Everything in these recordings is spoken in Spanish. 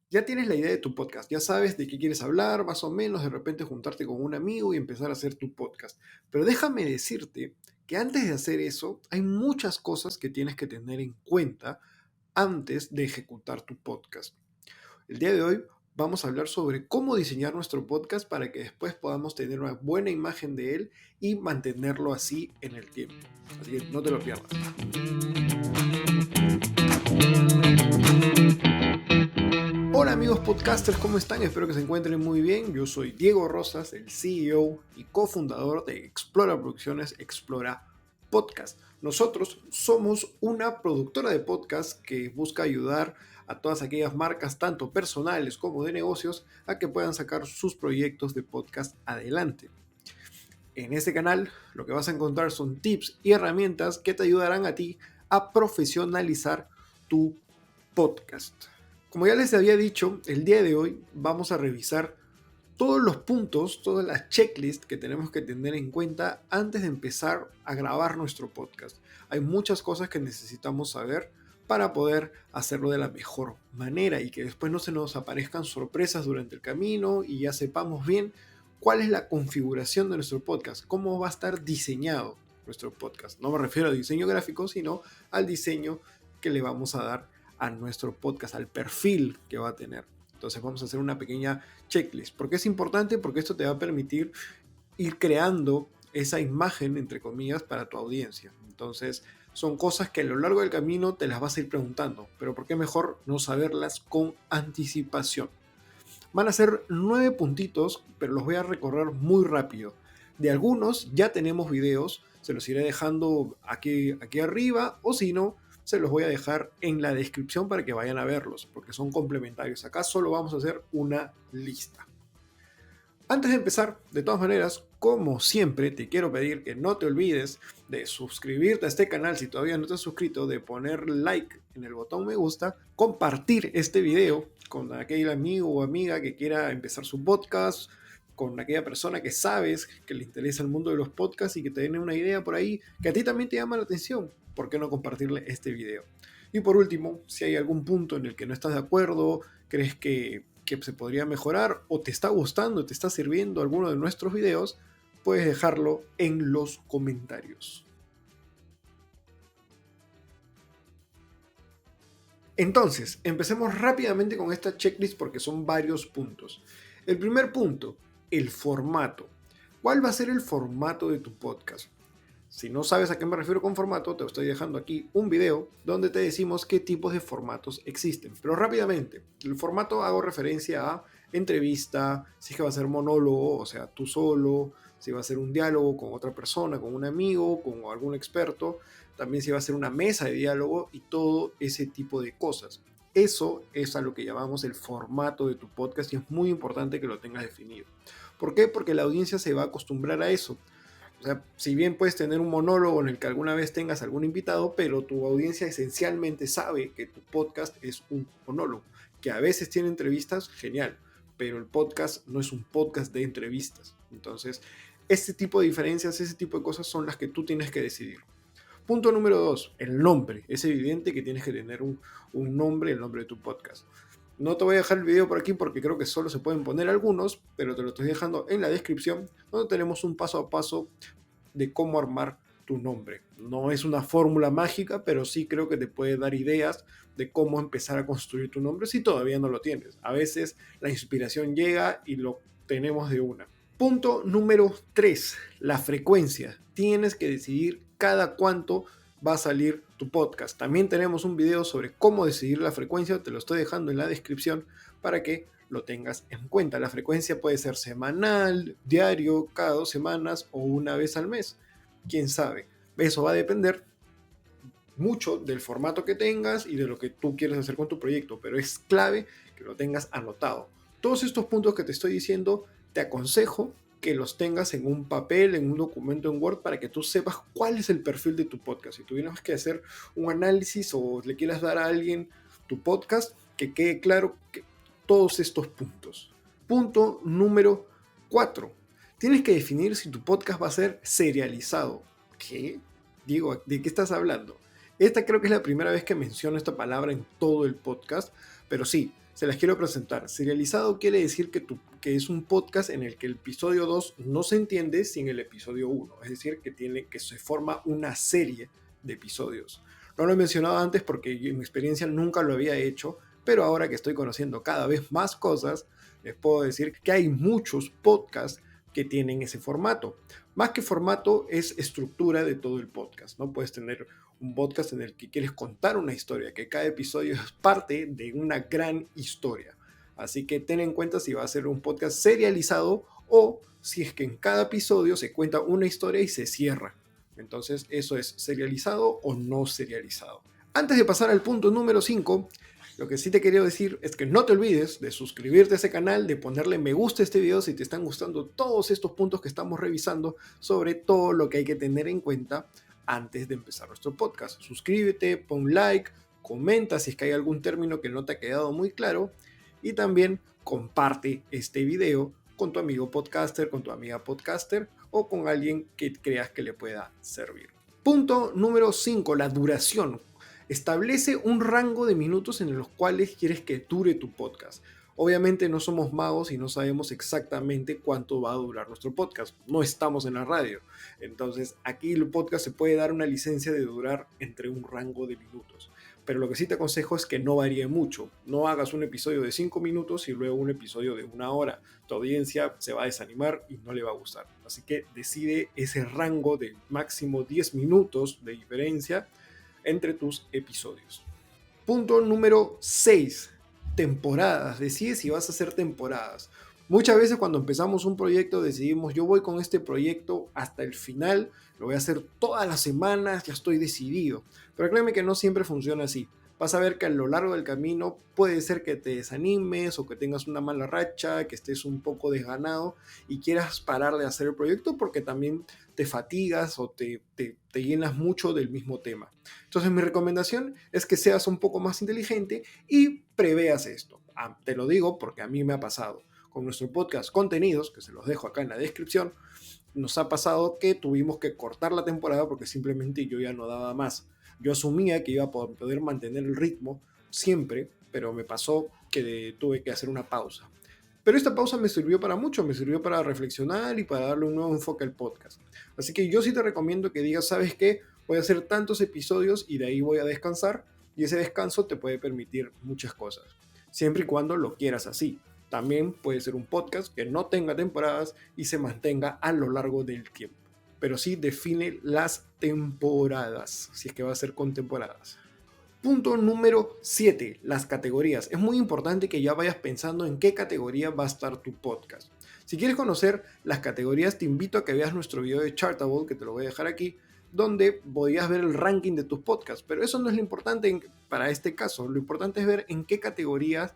Ya tienes la idea de tu podcast, ya sabes de qué quieres hablar, más o menos, de repente juntarte con un amigo y empezar a hacer tu podcast. Pero déjame decirte que antes de hacer eso, hay muchas cosas que tienes que tener en cuenta antes de ejecutar tu podcast. El día de hoy vamos a hablar sobre cómo diseñar nuestro podcast para que después podamos tener una buena imagen de él y mantenerlo así en el tiempo. Así que no te lo pierdas. Hola amigos podcasters, ¿cómo están? Espero que se encuentren muy bien. Yo soy Diego Rosas, el CEO y cofundador de Explora Producciones, Explora Podcast. Nosotros somos una productora de podcast que busca ayudar a todas aquellas marcas, tanto personales como de negocios, a que puedan sacar sus proyectos de podcast adelante. En este canal lo que vas a encontrar son tips y herramientas que te ayudarán a ti a profesionalizar tu podcast. Como ya les había dicho, el día de hoy vamos a revisar todos los puntos, todas las checklists que tenemos que tener en cuenta antes de empezar a grabar nuestro podcast. Hay muchas cosas que necesitamos saber para poder hacerlo de la mejor manera y que después no se nos aparezcan sorpresas durante el camino y ya sepamos bien cuál es la configuración de nuestro podcast, cómo va a estar diseñado nuestro podcast. No me refiero a diseño gráfico, sino al diseño que le vamos a dar a nuestro podcast, al perfil que va a tener. Entonces vamos a hacer una pequeña checklist. ¿Por qué es importante? Porque esto te va a permitir ir creando esa imagen, entre comillas, para tu audiencia. Entonces son cosas que a lo largo del camino te las vas a ir preguntando, pero ¿por qué mejor no saberlas con anticipación? Van a ser 9 puntitos, pero los voy a recorrer muy rápido. De algunos ya tenemos videos, se los iré dejando aquí arriba, o si no, se los voy a dejar en la descripción para que vayan a verlos, porque son complementarios. Acá solo vamos a hacer una lista. Antes de empezar, de todas maneras, como siempre, te quiero pedir que no te olvides de suscribirte a este canal si todavía no te has suscrito, de poner like en el botón me gusta, compartir este video con aquel amigo o amiga que quiera empezar su podcast, con aquella persona que sabes que le interesa el mundo de los podcasts y que tiene una idea por ahí que a ti también te llama la atención. ¿Por qué no compartirle este video? Y por último, si hay algún punto en el que no estás de acuerdo, crees que se podría mejorar o te está gustando, te está sirviendo alguno de nuestros videos, puedes dejarlo en los comentarios. Entonces, empecemos rápidamente con esta checklist porque son varios puntos. El primer punto, el formato. ¿Cuál va a ser el formato de tu podcast? Si no sabes a qué me refiero con formato, te estoy dejando aquí un video donde te decimos qué tipos de formatos existen. Pero rápidamente, el formato hago referencia a entrevista, si es que va a ser monólogo, o sea, tú solo, si va a ser un diálogo con otra persona, con un amigo, con algún experto, también si va a ser una mesa de diálogo y todo ese tipo de cosas. Eso es a lo que llamamos el formato de tu podcast y es muy importante que lo tengas definido. ¿Por qué? Porque la audiencia se va a acostumbrar a eso. O sea, si bien puedes tener un monólogo en el que alguna vez tengas algún invitado, pero tu audiencia esencialmente sabe que tu podcast es un monólogo. Que a veces tiene entrevistas, genial, pero el podcast no es un podcast de entrevistas. Entonces, este tipo de diferencias, ese tipo de cosas son las que tú tienes que decidir. Punto número 2, el nombre. Es evidente que tienes que tener un nombre, el nombre de tu podcast. No te voy a dejar el video por aquí porque creo que solo se pueden poner algunos, pero te lo estoy dejando en la descripción, donde tenemos un paso a paso de cómo armar tu nombre. No es una fórmula mágica, pero sí creo que te puede dar ideas de cómo empezar a construir tu nombre si todavía no lo tienes. A veces la inspiración llega y lo tenemos de una. Punto número 3, la frecuencia. Tienes que decidir cada cuánto va a salir tu podcast. También tenemos un video sobre cómo decidir la frecuencia, te lo estoy dejando en la descripción para que lo tengas en cuenta. La frecuencia puede ser semanal, diario, cada 2 semanas o una vez al mes. Quién sabe. Eso va a depender mucho del formato que tengas y de lo que tú quieres hacer con tu proyecto, pero es clave que lo tengas anotado. Todos estos puntos que te estoy diciendo, te aconsejo que los tengas en un papel, en un documento en Word, para que tú sepas cuál es el perfil de tu podcast. Si tuvieras que hacer un análisis o le quieras dar a alguien tu podcast, que quede claro que todos estos puntos. Punto número 4. Tienes que definir si tu podcast va a ser serializado. ¿Qué? Digo, ¿de qué estás hablando? Esta creo que es la primera vez que menciono esta palabra en todo el podcast, pero sí, se las quiero presentar. Serializado quiere decir que es un podcast en el que el episodio 2 no se entiende sin el episodio 1. Es decir, que se forma una serie de episodios. No lo he mencionado antes porque en mi experiencia nunca lo había hecho, pero ahora que estoy conociendo cada vez más cosas, les puedo decir que hay muchos podcasts que tienen ese formato. Más que formato es estructura de todo el podcast, ¿no? Puedes tener un podcast en el que quieres contar una historia, que cada episodio es parte de una gran historia. Así que ten en cuenta si va a ser un podcast serializado o si es que en cada episodio se cuenta una historia y se cierra. Entonces, eso es serializado o no serializado. Antes de pasar al punto número 5, lo que sí te quería decir es que no te olvides de suscribirte a ese canal, de ponerle me gusta a este video si te están gustando todos estos puntos que estamos revisando sobre todo lo que hay que tener en cuenta antes de empezar nuestro podcast. Suscríbete, pon like, comenta si es que hay algún término que no te ha quedado muy claro y también comparte este video con tu amigo podcaster, con tu amiga podcaster o con alguien que creas que le pueda servir. Punto número 5, la duración. Establece un rango de minutos en los cuales quieres que dure tu podcast. Obviamente no somos magos y no sabemos exactamente cuánto va a durar nuestro podcast. No estamos en la radio. Entonces aquí el podcast se puede dar una licencia de durar entre un rango de minutos. Pero lo que sí te aconsejo es que no varíe mucho. No hagas un episodio de 5 minutos y luego un episodio de 1 hora. Tu audiencia se va a desanimar y no le va a gustar. Así que decide ese rango de máximo 10 minutos de diferencia entre tus episodios. Punto número 6. Temporadas. Decide si vas a hacer temporadas. Muchas veces cuando empezamos un proyecto decidimos, yo voy con este proyecto hasta el final, lo voy a hacer todas las semanas, ya estoy decidido. Pero créeme que no siempre funciona así. Vas a ver que a lo largo del camino puede ser que te desanimes o que tengas una mala racha, que estés un poco desganado y quieras parar de hacer el proyecto porque también te fatigas o te llenas mucho del mismo tema. Entonces mi recomendación es que seas un poco más inteligente y preveas esto. Te lo digo porque a mí me ha pasado. Con nuestro podcast Contenidos, que se los dejo acá en la descripción, nos ha pasado que tuvimos que cortar la temporada porque simplemente yo ya no daba más. Yo asumía que iba a poder mantener el ritmo siempre, pero me pasó que tuve que hacer una pausa. Pero esta pausa me sirvió para mucho, me sirvió para reflexionar y para darle un nuevo enfoque al podcast. Así que yo sí te recomiendo que digas, ¿sabes qué? Voy a hacer tantos episodios y de ahí voy a descansar, y ese descanso te puede permitir muchas cosas, siempre y cuando lo quieras así. También puede ser un podcast que no tenga temporadas y se mantenga a lo largo del tiempo. Pero sí define las temporadas, si es que va a ser con temporadas. Punto número 7, las categorías. Es muy importante que ya vayas pensando en qué categoría va a estar tu podcast. Si quieres conocer las categorías, te invito a que veas nuestro video de Chartable, que te lo voy a dejar aquí, donde podías ver el ranking de tus podcasts. Pero eso no es lo importante para este caso. Lo importante es ver en qué categorías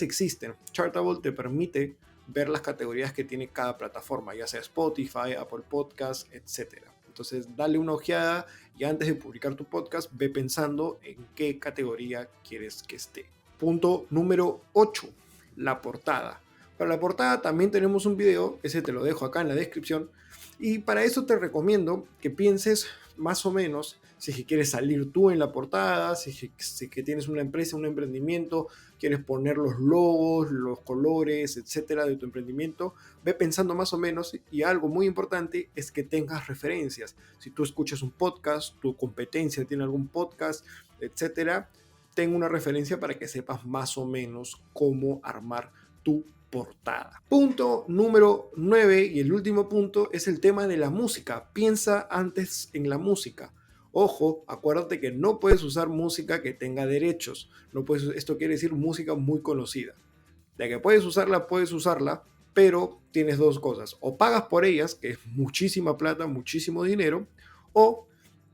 existen. Chartable te permite ver las categorías que tiene cada plataforma, ya sea Spotify, Apple Podcasts, etc. Entonces, dale una ojeada y antes de publicar tu podcast, ve pensando en qué categoría quieres que esté. Punto número 8, la portada. Para la portada también tenemos un video, ese te lo dejo acá en la descripción, y para eso te recomiendo que pienses más o menos si es que quieres salir tú en la portada, si es que tienes una empresa, un emprendimiento, quieres poner los logos, los colores, etcétera, de tu emprendimiento, ve pensando más o menos. Y algo muy importante es que tengas referencias. Si tú escuchas un podcast, tu competencia tiene algún podcast, etcétera, ten una referencia para que sepas más o menos cómo armar tu portada. Punto número 9 y el último punto es el tema de la música. Piensa antes en la música. Ojo, acuérdate que no puedes usar música que tenga derechos. No puedes, esto quiere decir música muy conocida. De que puedes usarla, pero tienes dos cosas. O pagas por ellas, que es muchísima plata, muchísimo dinero, o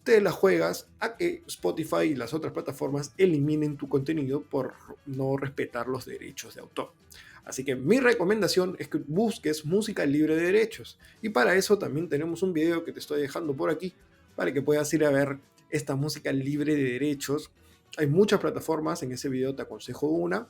te la juegas a que Spotify y las otras plataformas eliminen tu contenido por no respetar los derechos de autor. Así que mi recomendación es que busques música libre de derechos. Y para eso también tenemos un video que te estoy dejando por aquí, para que puedas ir a ver esta música libre de derechos. Hay muchas plataformas, en ese video te aconsejo una,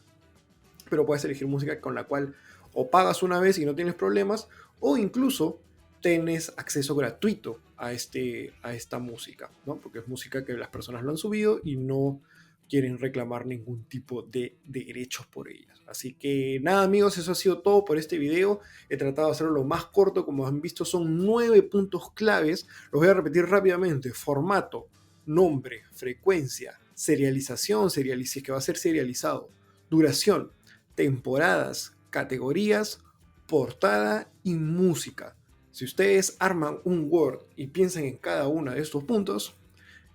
pero puedes elegir música con la cual o pagas una vez y no tienes problemas, o incluso tienes acceso gratuito a esta música, ¿no? Porque es música que las personas lo han subido y no quieren reclamar ningún tipo de derechos por ellas. Así que nada, amigos, eso ha sido todo por este video. He tratado de hacerlo lo más corto. Como han visto, son 9 puntos claves. Los voy a repetir rápidamente: formato, nombre, frecuencia, serialización, si es que va a ser serializado, duración, temporadas, categorías, portada y música. Si ustedes arman un Word y piensan en cada uno de estos puntos,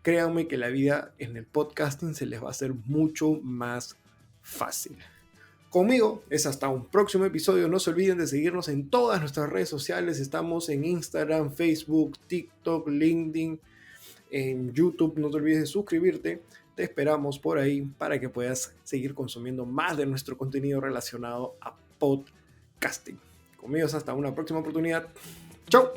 créanme que la vida en el podcasting se les va a hacer mucho más fácil. Conmigo es hasta un próximo episodio. No se olviden de seguirnos en todas nuestras redes sociales. Estamos en Instagram, Facebook, TikTok, LinkedIn, en YouTube. No te olvides de suscribirte. Te esperamos por ahí para que puedas seguir consumiendo más de nuestro contenido relacionado a podcasting. Conmigo es hasta una próxima oportunidad. ¡Chao!